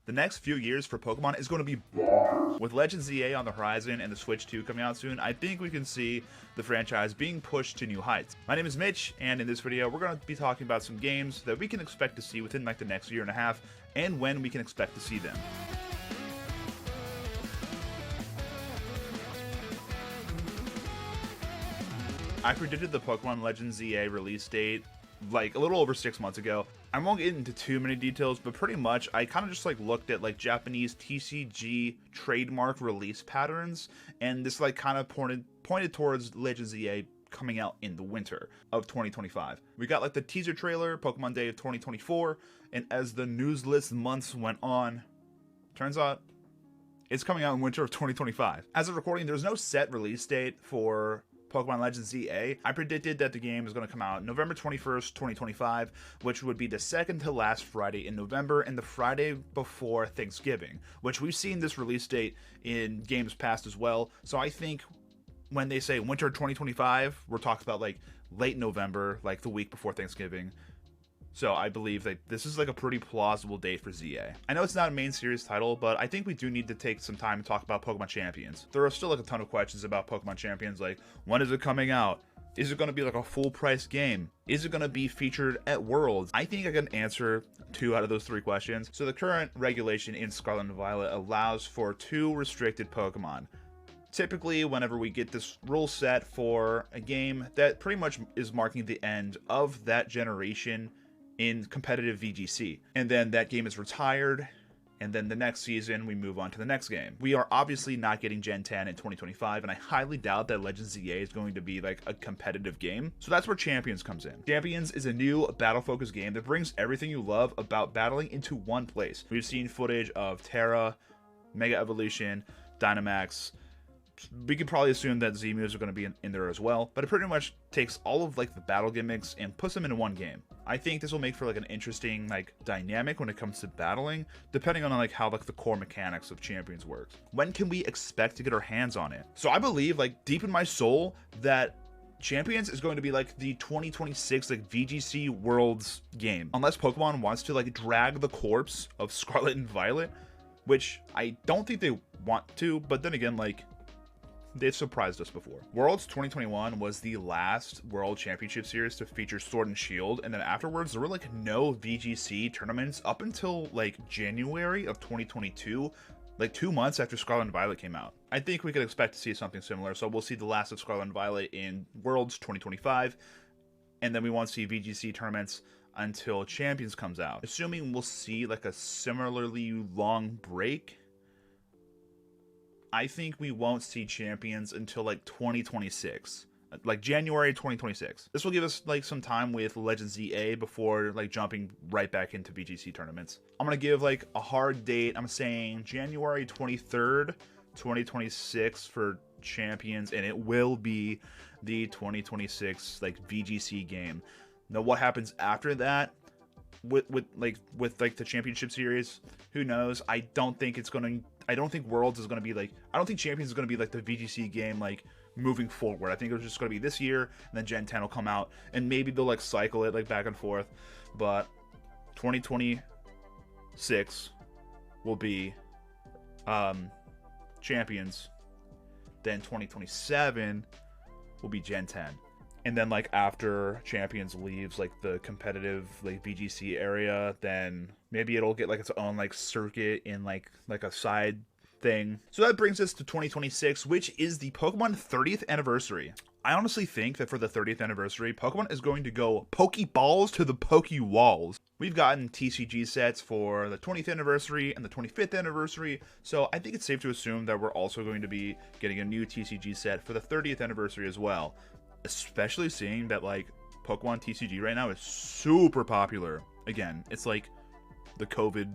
The next few years for Pokemon is going to be bonkers. With Legends ZA on the horizon and the Switch 2 coming out soon, I think we can see the franchise being pushed to new heights. My name is Mitch, and in this video, we're going to be talking about some games that we can expect to see within like the next year and a half, and when we can expect to see them. I predicted the Pokemon Legends ZA release date like a little over 6 months ago. I won't get into too many details, but pretty much I kind of just like looked at like Japanese TCG trademark release patterns, and this like kind of pointed towards Legends ZA coming out in the winter of 2025. We got like the teaser trailer, Pokemon Day of 2024, and as the news list months went on, turns out it's coming out in winter of 2025. As of recording, there's no set release date for Pokemon Legends ZA. I predicted that the game is going to come out November 21st, 2025, which would be the second to last Friday in November and the Friday before Thanksgiving, which we've seen this release date in games past as well. So I think when they say winter 2025, we're talking about like late November, like the week before Thanksgiving. So I believe that this is like a pretty plausible date for ZA. I know it's not a main series title, but I think we do need to take some time to talk about Pokemon Champions. There are still like a ton of questions about Pokemon Champions, like when is it coming out? Is it going to be like a full price game? Is it going to be featured at Worlds? I think I can answer 2 out of those 3 questions. So the current regulation in Scarlet and Violet allows for 2 restricted Pokemon. Typically, whenever we get this rule set for a game that pretty much is marking the end of that generation in competitive VGC, and then that game is retired, and then the next season we move on to the next game. We are obviously not getting Gen 10 in 2025, and I highly doubt that Legends ZA is going to be like a competitive game. So that's where Champions comes in. Champions is a new battle-focused game that brings everything you love about battling into one place. We've seen footage of Terra, Mega Evolution, Dynamax. We could probably assume that Z-moves are going to be in there as well, but it pretty much takes all of like the battle gimmicks and puts them into one game. I think this will make for like an interesting like dynamic when it comes to battling, depending on like how like the core mechanics of Champions works. When can we expect to get our hands on it? So I believe like deep in my soul that Champions is going to be like the 2026 like VGC Worlds game, unless Pokemon wants to like drag the corpse of Scarlet and Violet, which I don't think they want to, but then again, like, they've surprised us before. Worlds 2021 was the last World Championship Series to feature Sword and Shield, and then afterwards there were like no VGC tournaments up until like January of 2022, like 2 months after Scarlet and Violet came out. I think we could expect to see something similar, so we'll see the last of Scarlet and Violet in Worlds 2025, and then we won't see VGC tournaments until Champions comes out. Assuming we'll see like a similarly long break, I think we won't see Champions until like 2026, like January 2026. This will give us like some time with Legends ZA before like jumping right back into VGC tournaments. I'm gonna give like a hard date. I'm saying January 23rd, 2026 for Champions, and it will be the 2026 like VGC game. Now, what happens after that with the championship series, who knows? I don't think Worlds is going to be like, I don't think Champions is going to be like the VGC game like moving forward. I think it's just going to be this year, and then Gen 10 will come out, and maybe they'll like cycle it like back and forth, but 2026 will be Champions, then 2027 will be Gen 10. And then like after Champions leaves like the competitive like VGC area, then maybe it'll get like its own like circuit in like a side thing. So that brings us to 2026, which is the Pokemon 30th anniversary. I honestly think that for the 30th anniversary, Pokemon is going to go Pokeballs to the Pokewalls. We've gotten TCG sets for the 20th anniversary and the 25th anniversary, so I think it's safe to assume that we're also going to be getting a new TCG set for the 30th anniversary as well. Especially seeing that like Pokemon TCG right now is super popular. Again, it's like the COVID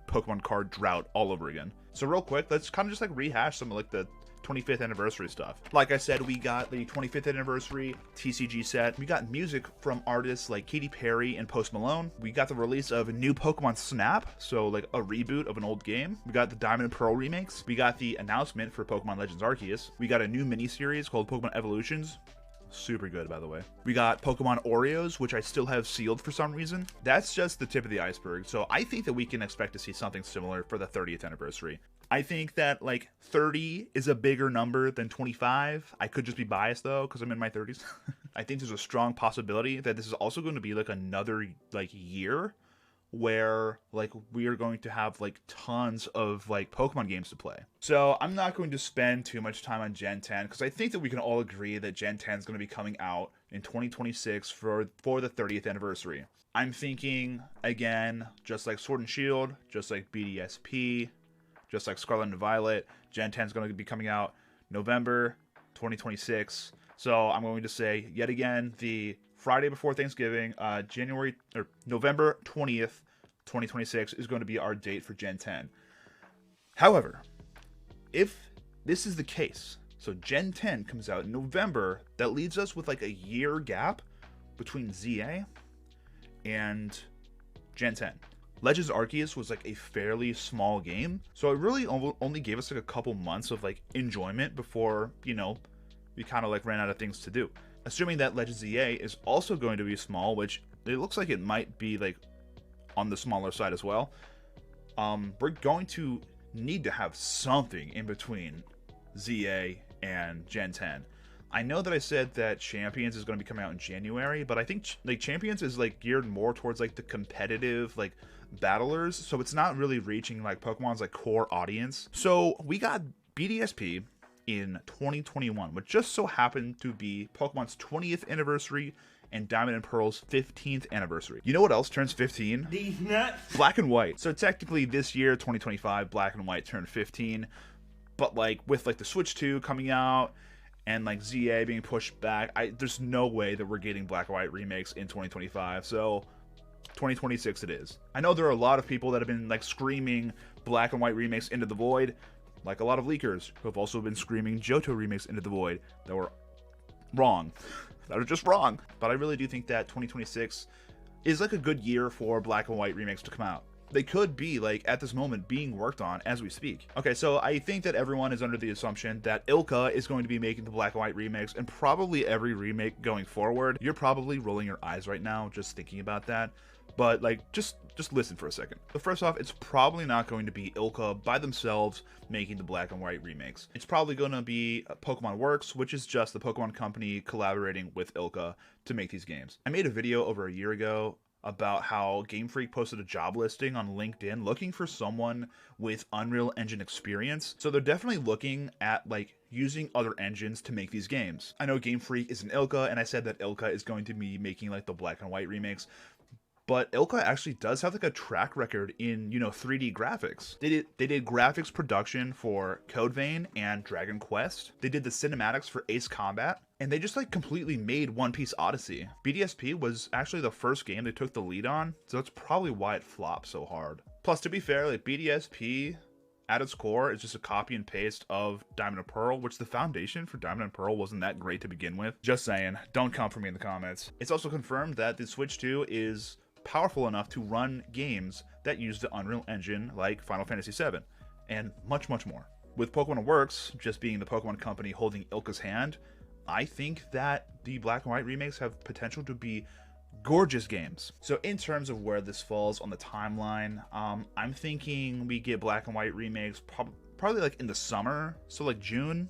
Pokemon card drought all over again. So real quick, let's kind of just like rehash some of like the 25th anniversary stuff. Like I said, we got the 25th anniversary TCG set. We got music from artists like Katy Perry and Post Malone. We got the release of a new Pokemon Snap, so like a reboot of an old game. We got the Diamond and Pearl remakes. We got the announcement for Pokemon Legends Arceus. We got a new miniseries called Pokemon Evolutions. Super good, by the way. We got Pokemon Oreos, which I still have sealed for some reason. That's just the tip of the iceberg. So I think that we can expect to see something similar for the 30th anniversary. I think that like 30 is a bigger number than 25. I could just be biased though, because I'm in my 30s. I think there's a strong possibility that this is also going to be like another like year where like we are going to have like tons of like Pokemon games to play. So I'm not going to spend too much time on Gen 10 because I think that we can all agree that Gen 10 is going to be coming out in 2026 for the 30th anniversary. I'm thinking again, just like Sword and Shield, just like BDSP, just like Scarlet and Violet, Gen 10 is going to be coming out November 2026. So I'm going to say yet again the Friday before Thanksgiving, November 20th, 2026 is going to be our date for Gen 10. However, if this is the case, so Gen 10 comes out in November, that leaves us with like a year gap between ZA and Gen 10. Legends Arceus was like a fairly small game, so it really only gave us like a couple months of like enjoyment before, you know, we kind of like ran out of things to do. Assuming that Legends EA is also going to be small, which it looks like it might be like on the smaller side as well, we're going to need to have something in between ZA and Gen 10. I know that I said that Champions is going to be coming out in January, but I think like Champions is like geared more towards like the competitive like battlers, so it's not really reaching like Pokemon's like core audience. So we got BDSP in 2021, which just so happened to be Pokemon's 20th anniversary and Diamond and Pearl's 15th anniversary. You know what else turns 15? These nuts. Black and White. So technically this year, 2025, Black and White turned 15, but like with like the Switch 2 coming out and like ZA being pushed back, there's no way that we're getting Black and White remakes in 2025. So 2026 it is. I know there are a lot of people that have been like screaming Black and White remakes into the void, like a lot of leakers who have also been screaming Johto remakes into the void that were wrong. That are just wrong. But I really do think that 2026 is like a good year for Black and White remakes to come out. They could be like at this moment being worked on as we speak. Okay, so I think that everyone is under the assumption that Ilka is going to be making the Black and White remakes and probably every remake going forward. You're probably rolling your eyes right now just thinking about that. But like just listen for a second. So first off, it's probably not going to be Ilka by themselves making the Black and White remakes. It's probably going to be Pokemon Works, which is just the Pokemon company collaborating with Ilka to make these games. I made a video over a year ago about how Game Freak posted a job listing on LinkedIn looking for someone with Unreal Engine experience. So they're definitely looking at like using other engines to make these games. I know Game Freak is an Ilka, and I said that Ilka is going to be making like the Black and White remakes. But Ilka actually does have like a track record in, you know, 3D graphics. They did graphics production for Code Vein and Dragon Quest. They did the cinematics for Ace Combat. And they just like completely made One Piece Odyssey. BDSP was actually the first game they took the lead on, so that's probably why it flopped so hard. Plus, to be fair, like BDSP at its core is just a copy and paste of Diamond and Pearl, which the foundation for Diamond and Pearl wasn't that great to begin with. Just saying, don't come for me in the comments. It's also confirmed that the Switch 2 is powerful enough to run games that use the Unreal Engine like Final Fantasy VII, and much, much more. With Pokemon Works just being the Pokemon company holding Ilka's hand, I think that the Black and White remakes have potential to be gorgeous games. So in terms of where this falls on the timeline, I'm thinking we get Black and White remakes probably like in the summer, so like June.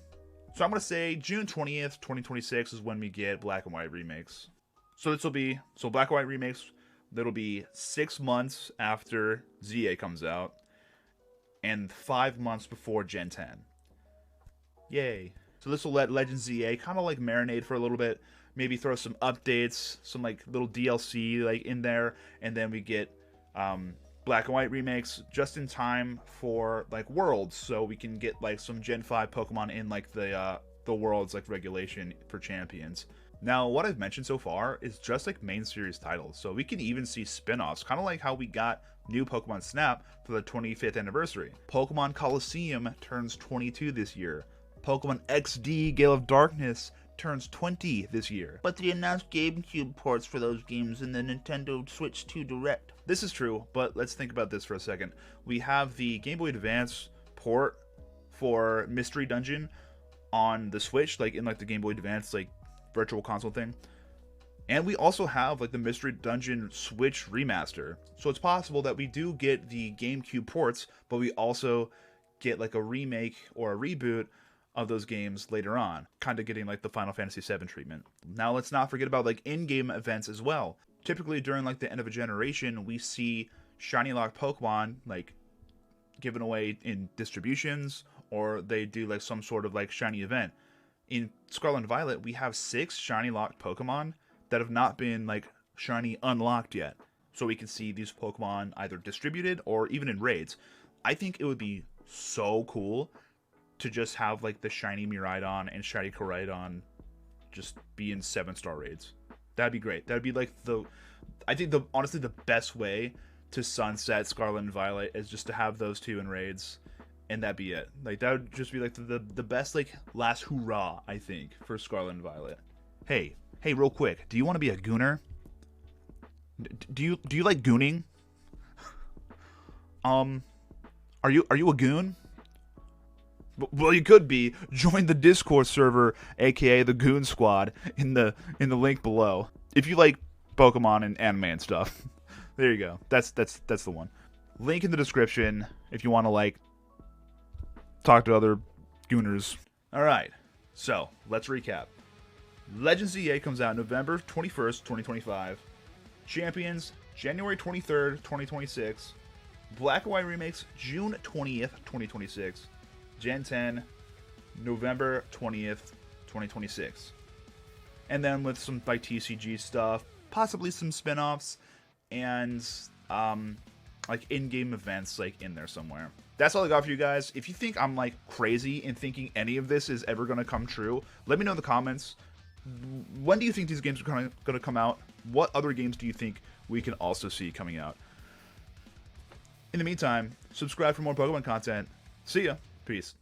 So I'm going to say June 20th, 2026 is when we get Black and White remakes. So this will be, Black and White remakes, that'll be 6 months after ZA comes out and 5 months before Gen 10. Yay. So this will let Legends ZA kind of like marinate for a little bit, maybe throw some updates, some like little DLC like in there, and then we get Black and White remakes just in time for like Worlds, so we can get like some Gen 5 Pokemon in like the Worlds like regulation for Champions. Now, what I've mentioned so far is just like main series titles, so we can even see spin-offs, kind of like how we got new Pokemon Snap for the 25th anniversary. Pokemon Colosseum turns 22 this year. Pokemon XD Gale of Darkness turns 20 this year. But they announced GameCube ports for those games in the Nintendo Switch 2 Direct. This is true, but let's think about this for a second. We have the Game Boy Advance port for Mystery Dungeon on the Switch, like in like the Game Boy Advance like virtual console thing. And we also have like the Mystery Dungeon Switch remaster. So it's possible that we do get the GameCube ports, but we also get like a remake or a reboot of those games later on, kind of getting like the Final Fantasy VII treatment. Now let's not forget about like in-game events as well. Typically during like the end of a generation, we see shiny locked Pokemon like given away in distributions, or they do like some sort of like shiny event. In Scarlet and Violet, we have 6 shiny locked Pokemon that have not been like shiny unlocked yet. So we can see these Pokemon either distributed or even in raids. I think it would be so cool to just have like the shiny Miraidon and shiny Koraidon just be in 7-star raids. That'd be great. That'd be like I think honestly the best way to sunset Scarlet and Violet is just to have those 2 in raids, and that'd be it. Like that would just be like the best like last hoorah, I think, for Scarlet and Violet. Hey, real quick, do you want to be a gooner? Do you like gooning? Are you a goon? Well, you could be. Join the Discord server, aka the Goon Squad, in the link below. If you like Pokemon and anime and stuff, there you go. That's the one. Link in the description if you want to like talk to other gooners. All right, so let's recap. Legends ZA comes out November 21st, 2025. Champions, January 23rd, 2026. Black and White Remakes, June 20th, 2026. Gen 10, November 20th, 2026. And then with some like TCG stuff, possibly some spin-offs, and like in-game events like in there somewhere. That's all I got for you guys. If you think I'm like crazy in thinking any of this is ever going to come true, let me know in the comments. When do you think these games are going to come out? What other games do you think we can also see coming out? In the meantime, subscribe for more Pokemon content. See ya. Peace.